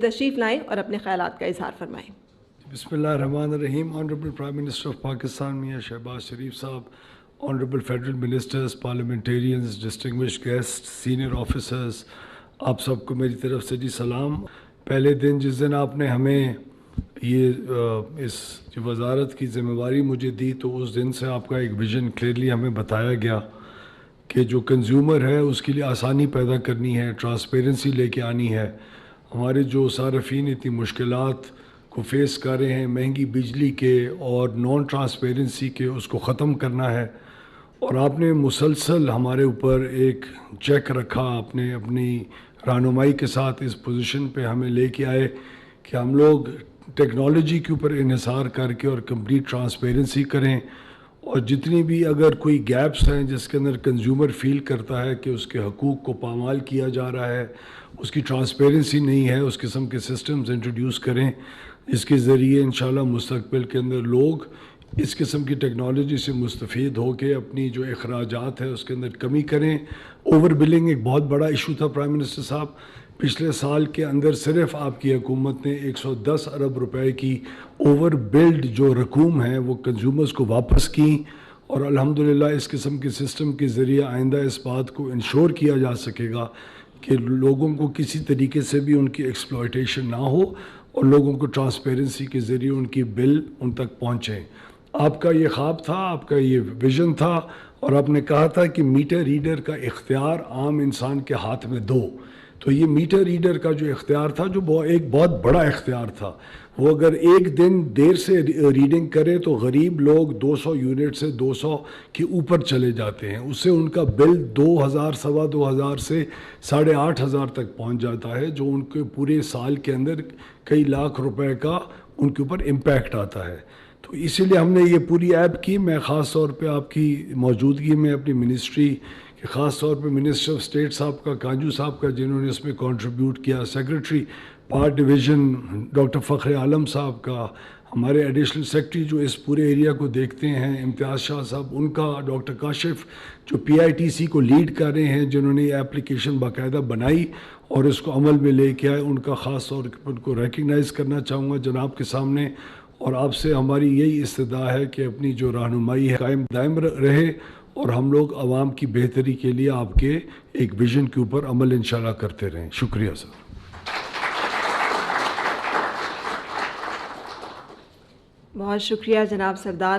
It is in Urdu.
تشریف لائیں اور اپنے خیالات کا اظہار فرمائیں۔ بسم اللہ الرحمن الرحیم۔ Honourable prime minister of Pakistan میاں شہباز شریف صاحب، honourable federal ministers, parliamentarians, distinguished guest, senior officers, آپ سب کو میری طرف سے جی سلام۔ پہلے دن جس دن آپ نے ہمیں اس جو وزارت کی ذمہ داری مجھے دی، تو اس دن سے آپ کا ایک ویژن کلیئرلی ہمیں بتایا گیا کہ جو کنزیومر ہے اس کے لیے آسانی پیدا کرنی ہے، ٹرانسپیرنسی لے کے آنی ہے۔ ہمارے جو صارفین اتنی مشکلات کو فیس کر رہے ہیں، مہنگی بجلی کے اور نان ٹرانسپیرنسی کے، اس کو ختم کرنا ہے۔ اور آپ نے مسلسل ہمارے اوپر ایک چیک رکھا، آپ نے اپنی رہنمائی کے ساتھ اس پوزیشن پہ ہمیں لے کے آئے کہ ہم لوگ ٹیکنالوجی کے اوپر انحصار کر کے اور کمپلیٹ ٹرانسپیرنسی کریں، اور جتنی بھی اگر کوئی گیپس ہیں جس کے اندر کنزیومر فیل کرتا ہے کہ اس کے حقوق کو پامال کیا جا رہا ہے، اس کی ٹرانسپیرنسی نہیں ہے، اس قسم کے سسٹمز انٹروڈیوس کریں جس کے ذریعے انشاءاللہ مستقبل کے اندر لوگ اس قسم کی ٹیکنالوجی سے مستفید ہو کے اپنی جو اخراجات ہے اس کے اندر کمی کریں۔ اوور بلنگ ایک بہت بڑا ایشو تھا پرائم منسٹر صاحب۔ پچھلے سال کے اندر صرف آپ کی حکومت نے 110 ارب روپے کی اوور بلڈ جو رقوم ہیں وہ کنزیومرز کو واپس کی، اور الحمدللہ اس قسم کے سسٹم کے ذریعے آئندہ اس بات کو انشور کیا جا سکے گا کہ لوگوں کو کسی طریقے سے بھی ان کی ایکسپلائٹیشن نہ ہو، اور لوگوں کو ٹرانسپیرنسی کے ذریعے ان کی بل ان تک پہنچیں۔ آپ کا یہ خواب تھا، آپ کا یہ ویژن تھا، اور آپ نے کہا تھا کہ میٹر ریڈر کا اختیار عام انسان کے ہاتھ میں دو۔ تو یہ میٹر ریڈر کا جو اختیار تھا، جو ایک بہت بڑا اختیار تھا، وہ اگر ایک دن دیر سے ریڈنگ کرے تو غریب لوگ 200 یونٹ سے 200 کے اوپر چلے جاتے ہیں، اس سے ان کا بل 2000 سوا 2000 سے 8500 تک پہنچ جاتا ہے، جو ان کے پورے سال کے اندر کئی لاکھ روپے کا ان کے اوپر امپیکٹ آتا ہے۔ تو اسی لیے ہم نے یہ پوری ایپ کی۔ میں خاص طور پہ آپ کی موجودگی میں اپنی منسٹری کہ خاص طور پہ منسٹر آف اسٹیٹ صاحب کا، کانجو صاحب کا، جنہوں نے اس میں کنٹریبیوٹ کیا، سیکرٹری پارٹ ڈویژن ڈاکٹر فخر عالم صاحب کا، ہمارے ایڈیشنل سیکرٹری جو اس پورے ایریا کو دیکھتے ہیں امتیاز شاہ صاحب، ان کا، ڈاکٹر کاشف جو PITC کو لیڈ کر رہے ہیں، جنہوں نے یہ اپلیکیشن باقاعدہ بنائی اور اس کو عمل میں لے کے آئے، ان کا خاص طور پر ان کو ریکگنائز کرنا چاہوں گا جناب کے سامنے۔ اور آپ سے ہماری یہی استدعا ہے کہ اپنی جو رہنمائی ہے قائم دائم رہے، اور ہم لوگ عوام کی بہتری کے لیے آپ کے ایک ویژن کے اوپر عمل انشاءاللہ کرتے رہیں۔ شکریہ سر۔ بہت شکریہ جناب سردار۔